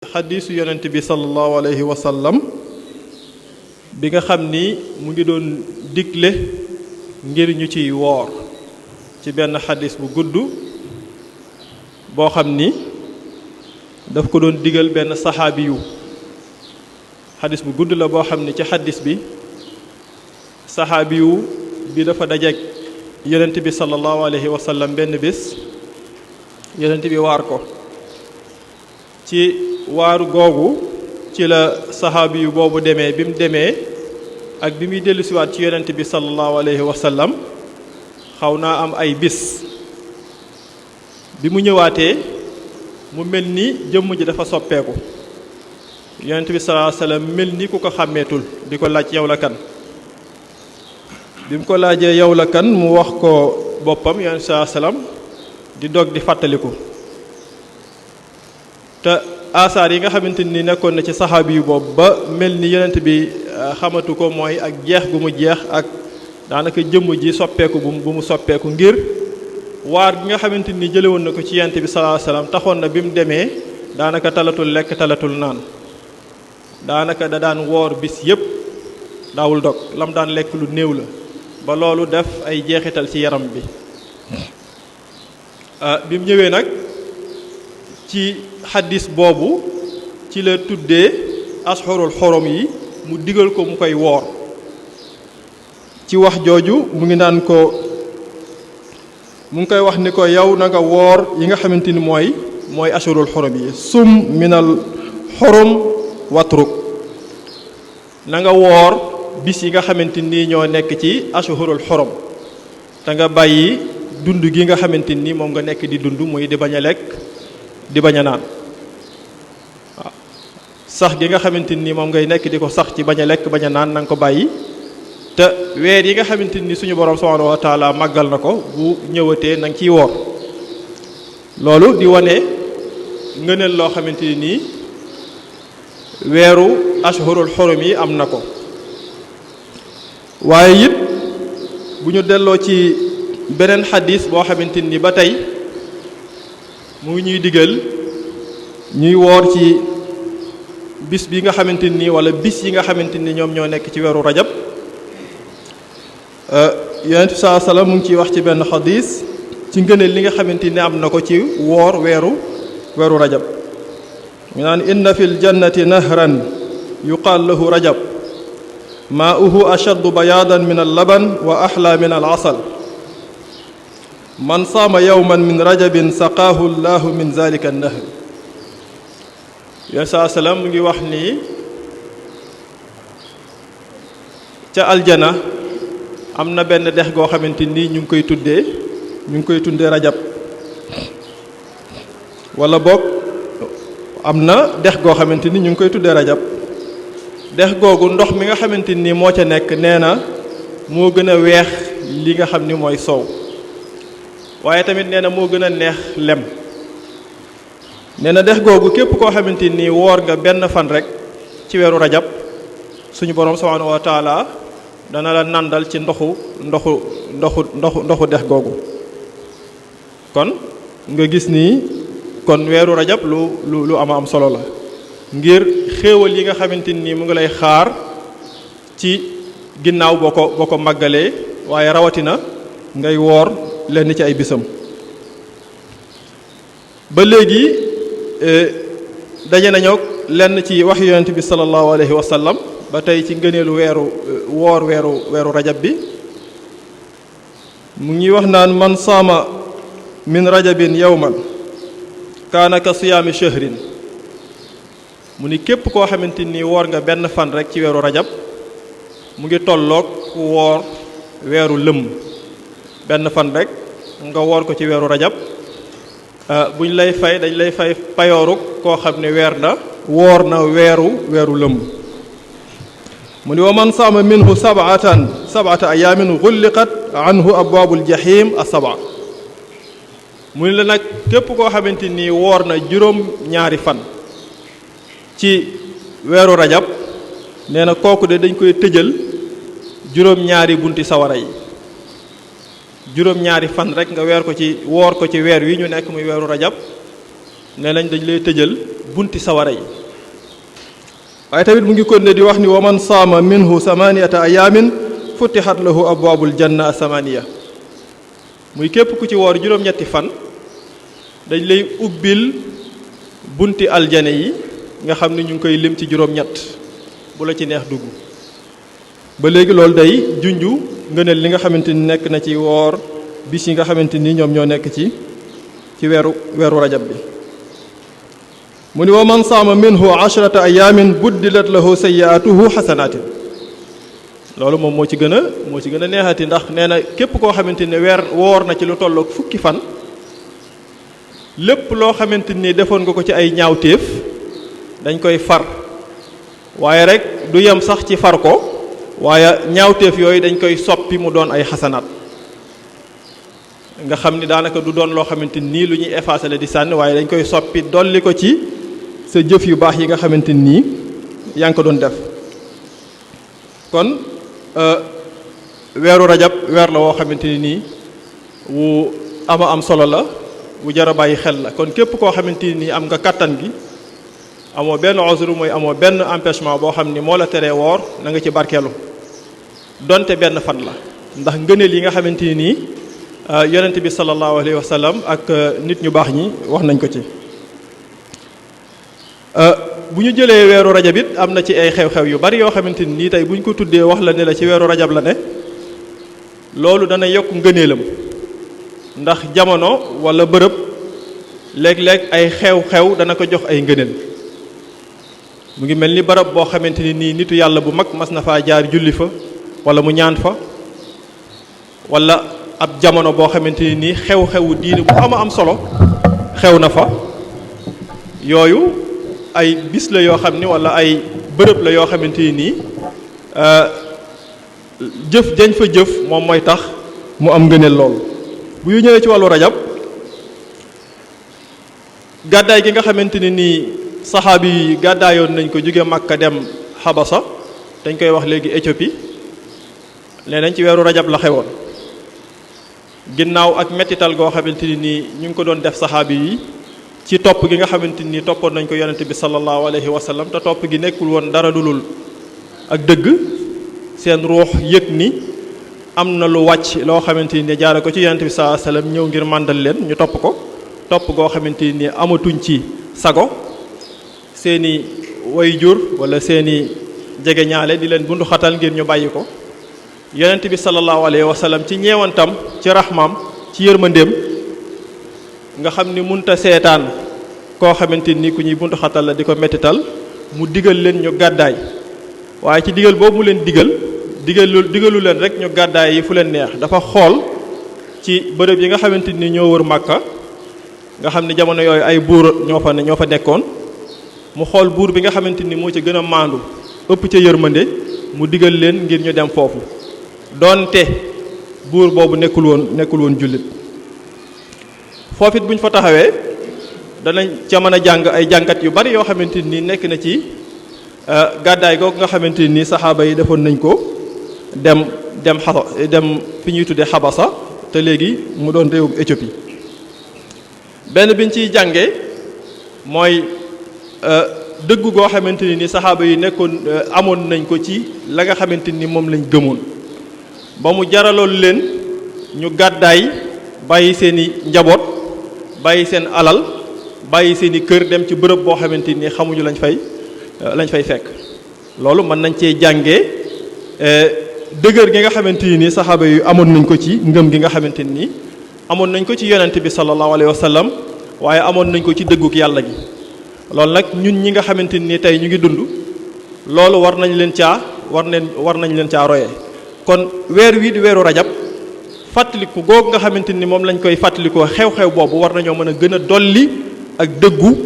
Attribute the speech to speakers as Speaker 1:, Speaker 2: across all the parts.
Speaker 1: xadiisu yonent bi sallallahu alayhi wa sallam bi nga xam ni mu ngi doon digle ngir ñu ciy woor ci benn xadis bu gudd boo xam ni daf ko doon digal benn saxaabi yu xadis bu gudd la boo xam ni ci xadis bi saxaabi yu bi dafa dajeek yonent bi sallallahu alayhi wa sallam benn bés yonent bi waar ko ci waaru googu ci la saxaabi yu boobu demee bi mu demee ak bi muy dellusiwaat ci yonent bi sallallahu alayhi wa sallam xaw naa am ay bis bi mu ñëwaatee mu mel ni jëmm ji dafa soppeeku yonent bi sallallahu alayhi wa sallam mel ni ku ko xàmmeetul di ko laaj yow la kan bi mu ko laajee yow la kan mu wax ko boppam yonent bi sallallahu alayhi wa sallam di dog di fàttaliku te asaar yi nga xamante ni nekkoon na ci saxaabi yu boobu ba mel ni yonent bi xamatu ko mooy ak jeex gu mu jeex ak daanaka jëmm ji soppeeku bu mu soppeeku ngir waar gi nga xamante ni jële woon na ko ci yonent bi sallallahu alayhi wasallam taxoon na bi mu demee daanaka talatul lekk talatul naan daanaka da daan woor bis yépp daawul dog lam daan lekk lu néew la ba loolu def ay jeexital ci yaram bi bi mu ñëwee nag ci xaddis boobu ci la tuddee asxurul xorom yi mu digal ko mu koy woor ci wax jooju mu ngi naan ko mu ngi koy wax ni ko yow na nga woor yi nga xamante ni mooy asxurul xorom yi sum minal xorom watruk na nga woor bis yi nga xamante ni ñoo nekk ci asxurul xorom te nga bàyyi dund gi nga xamante ni moom nga nekk di dund muy di bañ a lekk di bañ a naan waaw sax gi nga xamante ni moom ngay nekk di ko sax ci bañ a lekk bañ a naan na nga ko bàyyi te weer yi nga xamante ni suñu borom subhanahu wa taala màggal na ko bu ñëwatee na nga ciy woor loolu di wane ngëneel loo xamante ni weeru ashhurul xurum yi am na ko waaye it bu ñu delloo ci beneen xadis boo xamante ni ba tey mu ngi ñuy digal ñuy woor ci bis bi nga xamante ni wala bis yi nga xamante ni ñoom ñoo nekk ci weeru rajab yonent bi sallallahu alayhi wasallam mu ngi ciy wax ci benn xadis ci ngëneel li nga xamante ni am na ko ci woor weeru rajab mu naan inna fil jannati nahran yuqaal lahu rajab maa'uhu ashaddu bayaadan min al laban wa ahla min al asal man saama yawman min rajabin saqaahu llahu min zalika an-nahr yonent saa salaam mu ngi wax ni ca aljana am na benn dex goo xamante ni ñu ngi koy tuddee rajab wala boog am na dex goo xamante ni ñu ngi koy tuddee rajab dex googu ndox mi nga xamante ni moo ca nekk nee na moo gën a weex li nga xam ni mooy soow waaye tamit nee na moo gën a neex lem nee na dex googu képp koo xamante ni woor nga benn fan rek ci weeru rajab suñu borom subhanahu wa taala dana la nandal ci ndoxu dex googu kon nga gis ni kon weeru rajab lu am solo la ngir xéewal yi nga xamante ni mu ngi lay xaar ci ginnaaw boo ko màggalee waaye rawatina ngay woor lenn ci ay bisam ba léegi daje nañoo lenn ci wax yonent bi sallallahu alayhi wa sallam ba tey ci ngëneelu weeru rajab bi mu ngi wax naan man saama min rajabin yawman kaana ka siyaami shahrin mu ni képp koo xamante ni woor nga benn fan rek ci weeru rajab mu ngi tolloog ku woor weeru lëmm benn fan rek nga woor ko ci weeru rajab buñ lay fay dañ lay fay payooru koo xam ne woor na weeru lëmm mu ni wa man saama minhu sab'ata ayaamin ghulliqat anhu abwaabul jahim as-sab'a mu ni la nag képp koo xamante ni woor na juróom ñaari fan ci weeru rajab nee na kooku de dañ koy tëjal juróom ñaari bunti sawara yi juróom ñaari fan rek nga woor ko ci weer wi ñu nekk muy weeru rajab nee nañ dañ lay tëjal bunti sawara yi. waaye tamit mu ngi continuer di wax ni wa man saama minhu samaniyata ayamin futixat lahu abwaabul janna samaniya, muy képp ku ci woor juróom-ñetti fan dañ lay ubbil bunti aljane yi nga xam ne ñu ngi koy lim ci juróom-ñett bu la ci neex dugg. ba léegi loolu day junju ngëneel li nga xamante ni nekk na ci woor bis yi nga xamante ni ñoom ñoo nekk ci weeru rajab bi. mu ni wa man saama minhu ashrata ayamin buddilat lahu sayyi'atuhu xasanaatin, loolu moom moo ci gën a neexati, ndax nee na képp koo xamante ni woor na ci lu tolloog fukki fan, lépp loo xamante ni defoon nga ko ci ay ñaawteef dañ koy far, waaye rek du yem sax ci far ko, waaye ñaawteef yooyu dañ koy soppi mu doon ay xasanaat, nga xam ni daanaka du doon loo xamante nii lu ñuy effacer la di sànni, waaye dañ koy soppi dolli ko ci sa jëf yu baax yi nga xamante nii yaa ngi ko doon def. kon weeru rajab weer la woo xamante ni nii wu am solo la, wu jar a bàyyi xel la. kon képp koo xamante ni am nga kàttan gi, amoo benn uzru mooy amoo benn empêchement boo xam ni moo la teree woor, na nga ci barkeelu donte benn fan la, ndax ngëneel yi nga xamante ni nii yonent bi sallallahu alayhi wa sallam ak nit ñu baax ñi wax nañ ko ci. bu ñu jëlee weeru rajab it am na ci ay xew-xew yu bari yoo xamante ni tey bu ñu ko tuddee wax la ne la ci weeru rajab la ne, loolu dana yokk ngëneelam, ndax jamono wala bërëb léeg-léeg ay xew-xew dana ko jox ay ngëneel. mu ngi mel ni barab boo xamante ni nii nitu yàlla bu mag mas na faa jaar julli fa wala mu ñaan fa, wala ab jamono boo xamante ni nii xew-xewu diine bu am solo xew na fa. yooyu ay bis la yoo xam ni wala ay bërëb la yoo xamante ni nii jëf jañ fa jëf moom mooy tax mu am ngëneel loolu. bu ñu ñëwee ci wàllu rajab, gàddaay gi nga xamante ni nii saxaabi yi gàddaayoon nañ ko jóge Makka dem Xabasa, dañ koy wax léegi Éthiopie, nee nañ ci weeru rajab la xewoon. ginnaaw ak mettital goo xamante ni nii ñu ngi ko doon def saxaabi yi ci topp gi nga xamante ni toppoon nañ ko yonente bi sallallahu alayhi wa sallam, te topp gi nekkul woon dara dulul ak dëgg, seen ruux yëg ni am na lu wàcc loo xamante ni jaare ko ci yonente bi sallallahu alayhi wa sallam ñëw ngir màndal leen, ñu topp ko topp goo xamante ni amatuñ ci sago, seeni waajur wala seeni jege ñaale di leen bundu xatal ngir ñu bàyyi ko. yonent bi sallallahu alayhi wa sallam ci ñeewantam, ci raxmaam, ci yërmandeem, nga xam ni munta seetaan koo xamante ni ku ñuy buntu xatal la di ko mettital, mu digal leen ñu gàddaay. waaye ci digal boobu mu leen digalu leen rek ñu gàddaay yi fu leen neex, dafa xool ci bërëb yi nga xamante ni ñoo wër Màkka, nga xam ni jamono yooyu ay buur ñoo fa nekkoon, mu xool buur bi nga xamante ni moo ci gën a maandu ëpp ca yërmande, mu digal leen ngir ñu dem foofu doonte buur boobu nekkul woon jullit. foofu it bu ñu fa taxawee danañ ca mën a jàng ay jàngat yu bari yoo xamante ni nekk na ci gàddaay googu nga xamante ni saxaaba yi defoon nañ ko dem fi ñuy tuddee Xabasa, te léegi mu doon réewum Éthiopie. benn biñ ciy jàngee mooy dëgg goo xamante ni saxaaba yi amoon nañ ko ci la nga xamante ni moom lañ gëmoon, ba mu jaraloon leen ñu gàddaay bàyyi seeni njaboot, bàyyi seen alal, bàyyi seeni kër, dem ci bërëb boo xamante ni xamuñu lañ fay fekk. loolu mën nañ cee jàngee dëgër gi nga xamante ni saxaaba yi amoon nañ ko ci ngëm gi nga xamante ni amoon nañ ko ci yonent bi sallallahu alayhi wa sallam, waaye amoon nañ ko ci dëgguk yàlla gi. loolu nag ñun ñi nga xamante ni tey ñu ngi dund, loolu war nañ leen caa royee. kon weer wii di weeru rajab, fàttaliku googu nga xamante ni moom lañ koy fàttalikoo xew-xew boobu, war nañoo mën a gën a dolli ak dëggu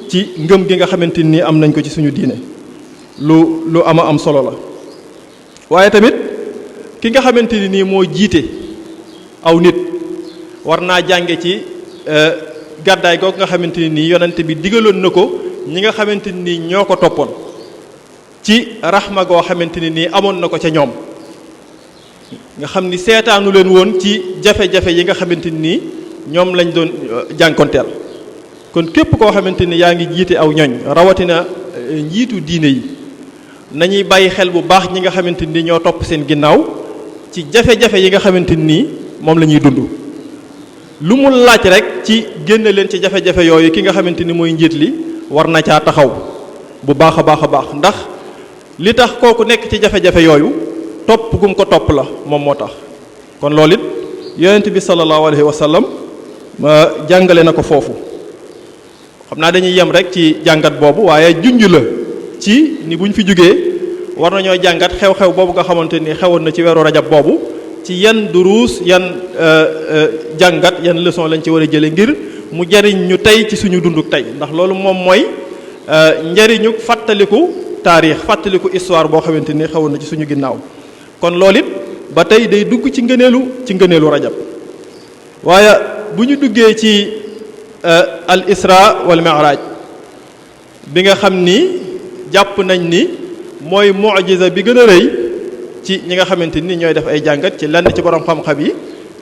Speaker 1: ci ngëm gi nga xamante ni am nañ ko ci suñu diine. lu am solo la. waaye tamit ki nga xamante ni nii moo jiite aw nit war naa jànge ci gàddaay googu nga xamante ni nii yonent bi digaloon na ko ñi nga xamante ni ñoo ko toppoon, ci raxma goo xamante ni nii amoon na ko ca ñoom, nga xam ni seetaanu leen woon ci jafe-jafe yi nga xamante ni ñoom lañ doon jànkonteel. kon képp koo xamante ni yaa ngi jiite aw ñoñ rawatina njiitu diine yi nañuy bàyyi xel bu baax ñi nga xamante ni ñoo topp seen ginnaaw ci jafe-jafe yi nga xamante ni moom la ñuy dund lu mu laaj rek ci génne leen ci jafe-jafe yooyu ki nga xamante ni mooy njiit li war na caa taxaw bu baax a baax a baax ndax li tax kooku nekk ci jafe-jafe yooyu topp gum ko topp la moom moo tax kon loolu it yonent bi sallallahu alayhi wa sallam jàngale na ko foofu xam naa dañuy yem rek ci jàngat boobu waaye junj la ci ni buñ fi jógee war nañoo jàngat xew-xew boobu nga xamante ni xewoon na ci weeru rajab boobu ci yan duruus yan jàngat yan leçon lañ ci war a jële ngir mu jariñ ñu tey ci suñu dunduk tey ndax loolu moom mooy njariñu fàttaliku taarix fàttaliku histoire boo xamante ni xewoon na ci suñu ginnaaw kon loolu it ba tey day dugg ci ngëneelu rajab waaye bu ñu duggee ci al isra wal mi'raj bi nga xam ni jàpp nañ ni mooy mu'jiza bi gën a rëy ci ñi nga xamante ni ñooy def ay jàngat ci lenn ci borom xam-xam yi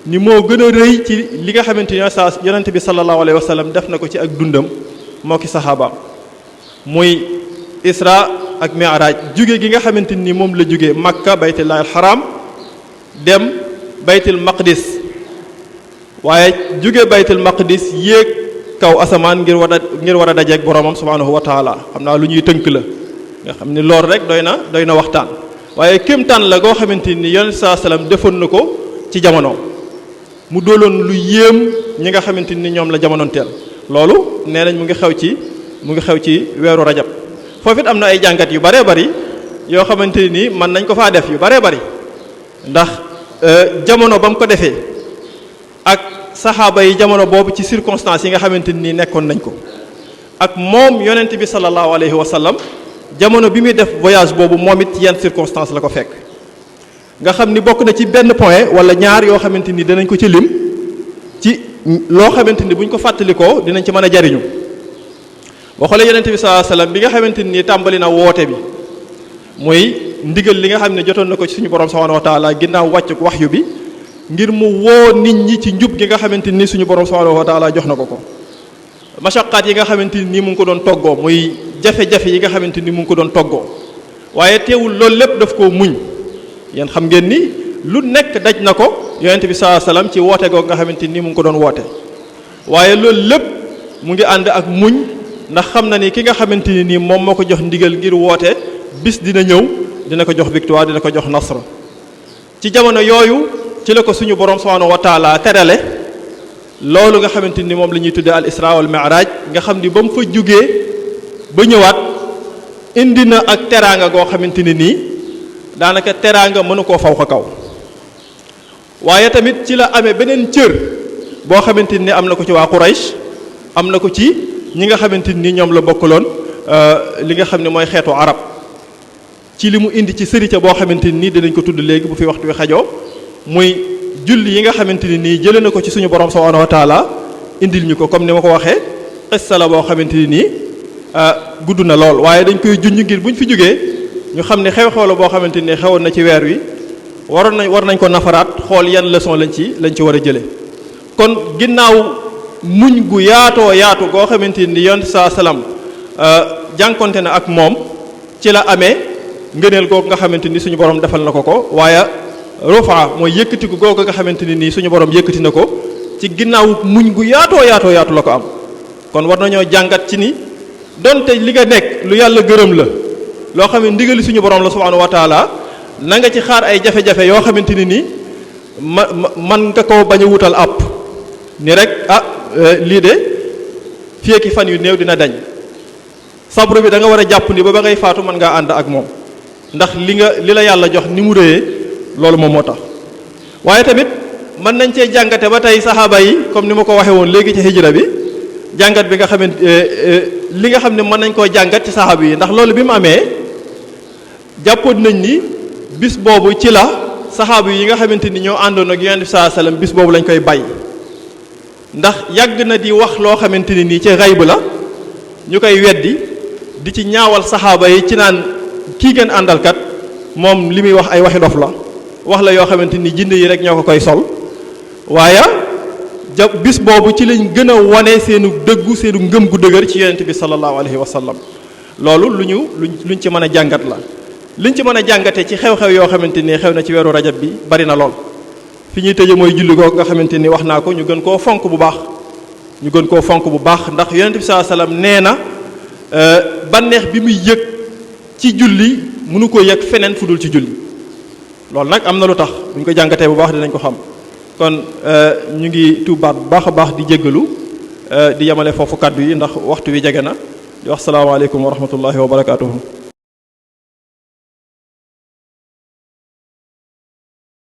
Speaker 1: ni moo gën a rëy ci li nga xamante ni saa yonent bi sallallahu alayhi wa sallam def na ko ci ak dundam moo ki saxaaba muy isra ak mi'raj jóge gi nga xamante ni moom la jóge makka baytullahil haram dem baytul maqdis waaye jóge baytul maqdis yéeg kaw asamaan ngir war a dajeeg boromam subhanahu wa taala xam naa lu ñuy tënk la nga xam ni loolu rek doy na waxtaan waaye kéemtaan la goo xamante ni yonent saa salaam defoon na ko ci jamono mu dooloon lu yéem ñi nga xamante ni ñoom la jamonoonteel loolu nee nañ mu ngi xew ci weeru rajab foofu it am na ay jàngat yu baree bari yoo xamante ni mën nañ ko faa def yu baree bari ndax jamono ba mu ko defee ak saxaaba yi jamono boobu ci circonstances yi nga xamante ni nekkoon nañ ko ak moom yonent bi sallallahu alayhi wa sallam jamono bi muy def voyage boobu moom it ci yenn circonstances la ko fekk nga xam ni bokk na ci benn point wala ñaar yoo xamante ni danañ ko ci lim ci loo xamante ni buñ ko fàttalikoo dinañ ci mën a jariñu boo xoolee yonent bi sallallahu alayhi wa sallam bi nga xamante ni tàmbali na woote bi muy ndigal li nga xam ne jotoon na ko ci suñu borom subhanahu wa taala ginnaaw wàccuk waxyu bi ngir mu woo nit ñi ci njub gi nga xamante ni suñu borom subhanahu wa taala jox na ko mashaqaat yi nga xamante ni mu ngi ko doon toggoo muy jafe-jafe yi nga xamante ni mu ngi ko doon toggoo waaye teewul loolu lépp daf koo muñ yéen xam ngeen ni lu nekk daj na ko yonent bi sallallahu alayhi wasallam ci woote googu nga xamante ni mu ngi ko doon woote waaye loolu lépp mu ngi ànd ak muñ ndax xam na ni ki nga xamante ni nii moom moo ko jox ndigal ngir woote bis dina ñëw dina ko jox victoire dina ko jox nasr ci jamono yooyu ci la ko suñu borom subhanahu wa taala terale loolu nga xamante ni moom la ñuy tuddee al isra wal mi'raj nga xam ni ba mu fa jógee ba ñëwaat indi na ak teraanga goo xamante ni nii daanaka teraanga mënu koo faw ko kaw waaye tamit ci la amee beneen cër boo xamante ni am na ko ci waa Quraysh am na ko ci ñi nga xamante ni ñoom la bokkaloon li nga xam ne mooy xeetu arab ci li mu indi ci sërite boo xamante ni dinañ ko tudd léegi bu fi waxtu wi xajoo muy julli yi nga xamante ni nii jëlee na ko ci suñu borom subhanahu wa taala indil ñu ko comme ni ma ko waxee xissa la boo xamante ni nii gudd na lool waaye dañ koy junj ngir buñ fi jógee ñu xam ne xew-xew la boo xamante ni xewoon na ci weer wi war nañ ko nafaraat xool yan leçon lañ ci war a jëlee kon ginnaaw muñ gu yaatoo yaatu goo xamante ni yonent saa salaam jànkonte na ak moom ci la amee ngëneel googu nga xamante ni suñu borom defal na ko waaye rufa mooy yëkkatiku googu nga xamante ni nii suñu borom yëkkati na ko ci ginnaaw muñ gu yaatoo yaatu la ko am kon war nañoo jàngat ci ni donte li nga nekk lu yàlla gërëm la loo xam ne ndigali suñu borom la subhanahu wa taala na nga ci xaar ay jafe-jafe yoo xamante ni nii man nga ko bañ a wutal àpp ni rek lii de fii ak fan yu néew dina dañ sabru bi da nga war a jàpp ni ba ngay faatu mën ngaa ànd ak moom ndax li la yàlla jox ni mu rëyee loolu moom moo tax waaye tamit mën nañ cee jàngate ba tey saxaaba yi comme ni ma ko waxee woon léegi ci hijra bi jàngat bi nga xamante li nga xam ne mën nañ koo jàngat ci saxaaba yi ndax loolu bi mu amee jàppoon nañ ni bis boobu ci la saxaaba yi nga xamante ni ñoo àndoon ak Yonent bi sallallahu alayhi wasallam bis boobu lañ koy bay ndax yàgg na di wax loo xamante ni nii ci xayb la ñu koy weddi di ci ñaawal saxaaba yi ci naan kii ngeen àndalkat moom li muy wax ay waxi dof la wax la yoo xamante ni jinne yi rek ñoo ko koy sol waaye bis boobu ci lañ gën a wane seenu dëggu seenu ngëm gu dëgër ci yonent bi sallallahu alayhi wa sallam loolu luñ ci mën a jàngat la liñ ci mën a jàngate ci xew-xew yoo xamante ni xew na ci weeru rajab bi bari na lool fi ñuy tëje mooy julli googu nga xamante ni wax naa ko ñu gën koo fonk bu baax ndax yonent bi sallallahu alayhi wa sallam nee na bànneex bi muy yëg ci julli mënu ko yëg feneen fu dul ci julli loolu nag am na lu tax buñ ko jàngatee bu baax dinañ ko xam kon ñu ngi tuubaat bu baax a baax di jéggalu di yemale foofu kàddu yi ndax waxtu wi jege na di wax salaamaaleykum wa rahmatullahi wa barakaatuhu